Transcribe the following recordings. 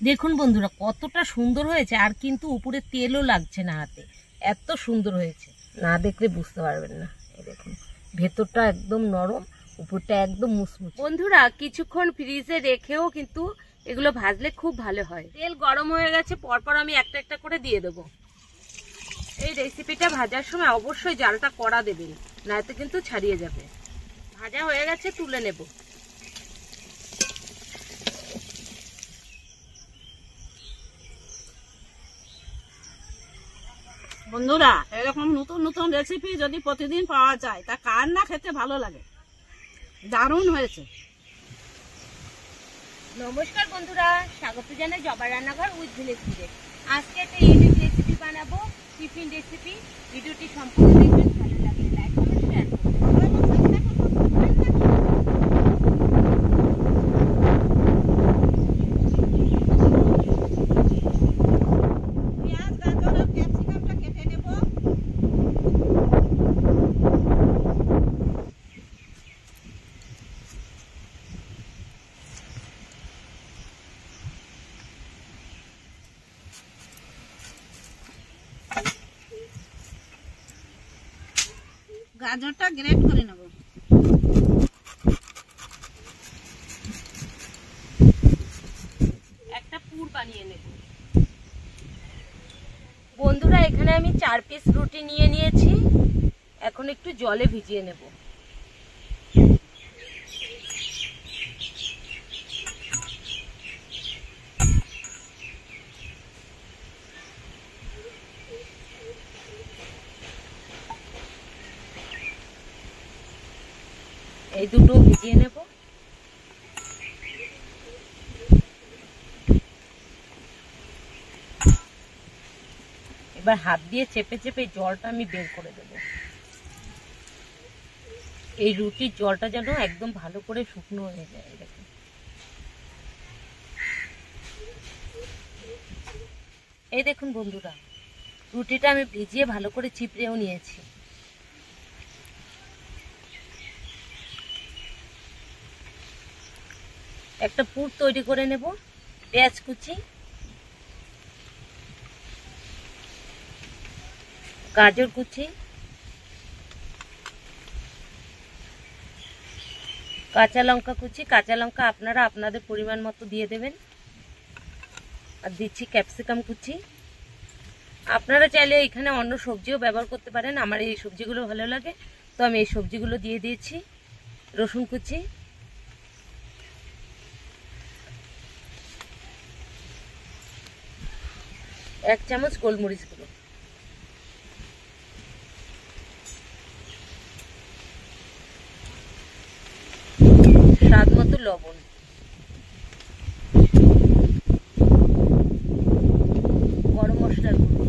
দেখুন বন্ধুরা কতটা সুন্দর হয়েছে, আর কিন্তু উপরে তেলও লাগছে না হাতে, এত সুন্দর হয়েছে। না দেখলে বুঝতে পারবেন না। এই দেখুন ভেতরটা একদম নরম, উপরটা একদম মুচমুচে। বন্ধুরা কিছুক্ষণ ফ্রিজে রেখেও কিন্তু এগুলো ভাজলে খুব ভালো হয়। তেল গরম হয়ে গেছে, পরপর আমি একটা একটা করে দিয়ে দেবো। এই রেসিপিটা ভাজার সময় অবশ্যই জালটা কড়া দেবেন, নয়তো কিন্তু ছাড়িয়ে যাবে। ভাজা হয়ে গেছে, তুলে নেব। বন্ধুরা এরকম নতুন নতুন রেসিপি যদি প্রতিদিন পাওয়া যায় তা কার না খেতে ভালো লাগে। দারুণ হয়েছে। নমস্কার বন্ধুরা, স্বাগত জানাই জবার রান্নাঘর উইথ ভিলেজ ফুডে। আজকে একটা ইউনিক রেসিপি বানাবো, টিফিন রেসিপি। ভিডিওটি সম্পূর্ণ দেখবেন, ভালো লাগলে লাইক কমেন্ট শেয়ার পেঁয়াজ গাজর আর ক্যাপসিকামটা কেটে নেব। গাজরটা গ্রেট করে নেব। একটা পুর বানিয়ে নেব। বন্ধুরা এখানে আমি 4 পিস রুটি নিয়ে নিয়েছি, এখন একটু জলে ভিজিয়ে নেব। এই দুটো ভিজিয়ে নেব। এবার হাত দিয়ে চেপে চেপে জলটা আমি বের করে দেব। এই রুটির জলটা যেন একদম ভালো করে শুকনো হয়ে যায়। দেখুন এই দেখুন বন্ধুরা, রুটিটা আমি ভিজিয়ে ভালো করে চিপড়েও নিয়েছি। একটা পুর তৈরি করে নেব। পেঁয়াজ কুচি, গাজর কুচি, কাঁচা লঙ্কা কুচি। কাঁচা লঙ্কা আপনারা আপনাদের পরিমাণ মতো দিয়ে দেবেন। আর দিচ্ছি ক্যাপসিকাম কুচি। আপনারা চাইলে এখানে অন্য সবজিও ব্যবহার করতে পারেন, আমার এই সবজিগুলো ভালো লাগে তো আমি এই সবজিগুলো দিয়ে দিয়েছি। রসুন কুচি, এক চামচ গোলমরিচ গুঁড়ো, স্বাদ মতো লবণ, গরম মশলার গুঁড়ো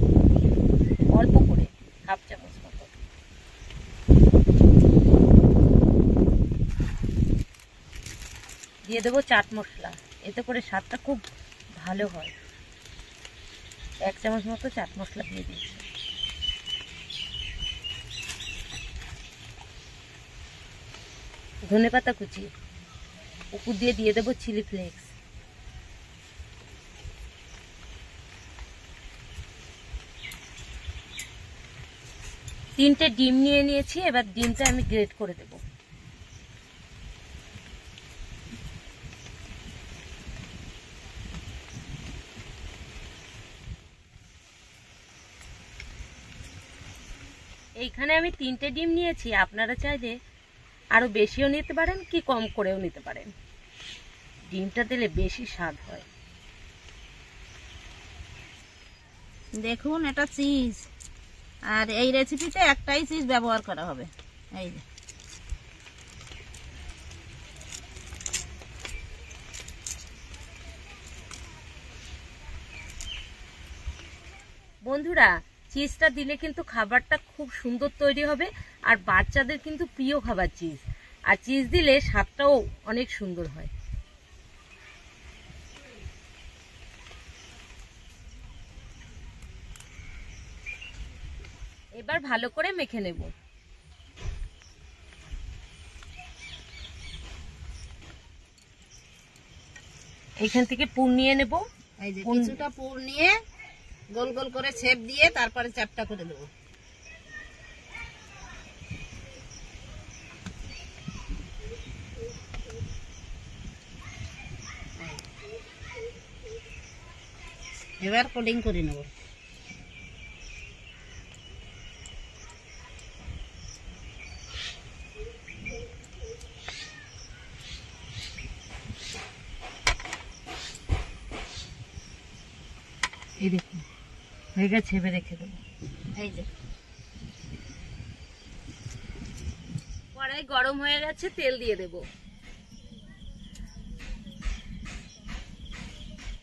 অল্প করে, হাফ চামচ মতো, দিয়ে দেবো চাট মশলা। এতে করে স্বাদটা খুব ভালো হয়। 1 চামচ মতো চাট মশলা দিয়ে দিচ্ছি। ধনেপাতা কুচি, উপর দিয়ে দেবো চিলি ফ্লেক্স। তিনটে ডিম নিয়ে নিয়েছি, এবার ডিমটা আমি গ্রেট করে দেব। এইখানে আমি 3টে ডিম নিয়েছি, আপনারা চাইলে আরো বেশিও নিতে পারেন কি কম করেও নিতে পারেন। ডিমটা দিলে বেশি স্বাদ হয়। দেখুন এটা চিজ, আর এই রেসিপিতে একটাই চিজ ব্যবহার করা হবে। এই যে বন্ধুরা চিজটা দিলে কিন্তু খাবারটা খুব সুন্দর তৈরি হবে, আর বাচ্চাদের কিন্তু প্রিয় খাবার চিজ, আর চিজ দিলে স্বাদটাও অনেক সুন্দর হয়। এবার ভালো করে মেখে নেব। এখান থেকে পুর নিয়ে নেব। এই যে কিছুটা পুর নিয়ে গোল গোল করে ছেপ দিয়ে তারপরে চ্যাপটা করে দেবো। এবার কোটিং করে নেব। এই দেখুন হয়ে গেছে, এবার রেখে দেবো। এই যে কড়াই গরম হয়ে গেছে, তেল দিয়ে দেব।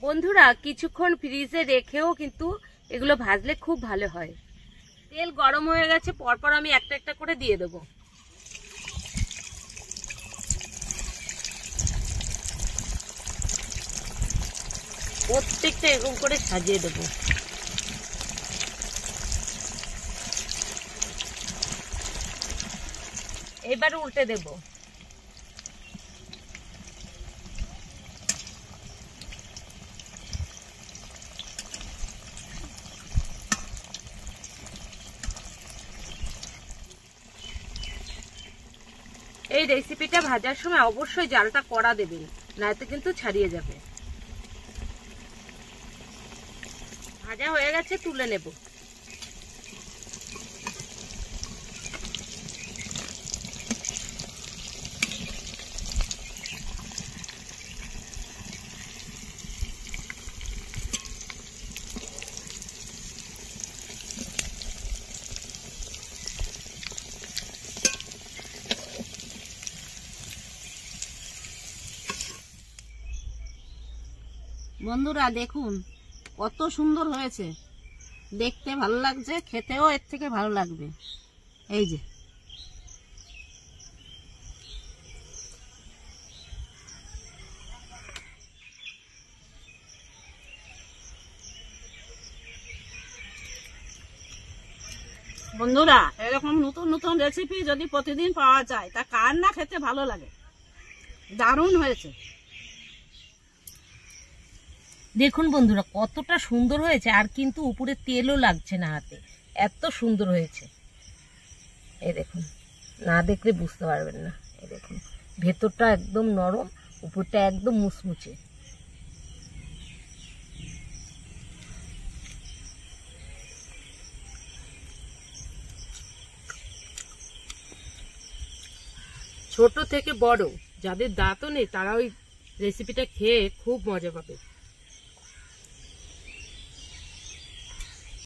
বন্ধুরা কিছুক্ষণ ফ্রিজে রেখেও কিন্তু এগুলো ভাজলে খুব ভালো হয়। তেল গরম হয়ে গেছে, পরপর আমি একটা একটা করে দিয়ে দেবো। প্রত্যেকটা এরকম করে সাজিয়ে দেবো। এবার উল্টে দেব। এই রেসিপিটা ভাজার সময় অবশ্যই জালটা কড়া দেবেন, নয়তো কিন্তু ছাড়িয়ে যাবে। ভাজা হয়ে গেছে, তুলে নেব। বন্ধুরা দেখুন কত সুন্দর হয়েছে, দেখতে ভালো লাগছে, খেতেও এর থেকে ভালো লাগবে। এই যে বন্ধুরা এরকম নতুন নতুন রেসিপি যদি প্রতিদিন পাওয়া যায় তা কার না খেতে ভালো লাগে। দারুণ হয়েছে। দেখুন বন্ধুরা কতটা সুন্দর হয়েছে, আর কিন্তু উপরে তেলও লাগছে না হাতে, এত সুন্দর হয়েছে। এই দেখুন, না দেখলে বুঝতে পারবেন না। এই দেখুন ভেতরটা একদম নরম, উপরটা একদম মুচমুচে। ছোট থেকে বড় যাদের দাঁতও নেই তারা ওই রেসিপিটা খেয়ে খুব মজা পাবে।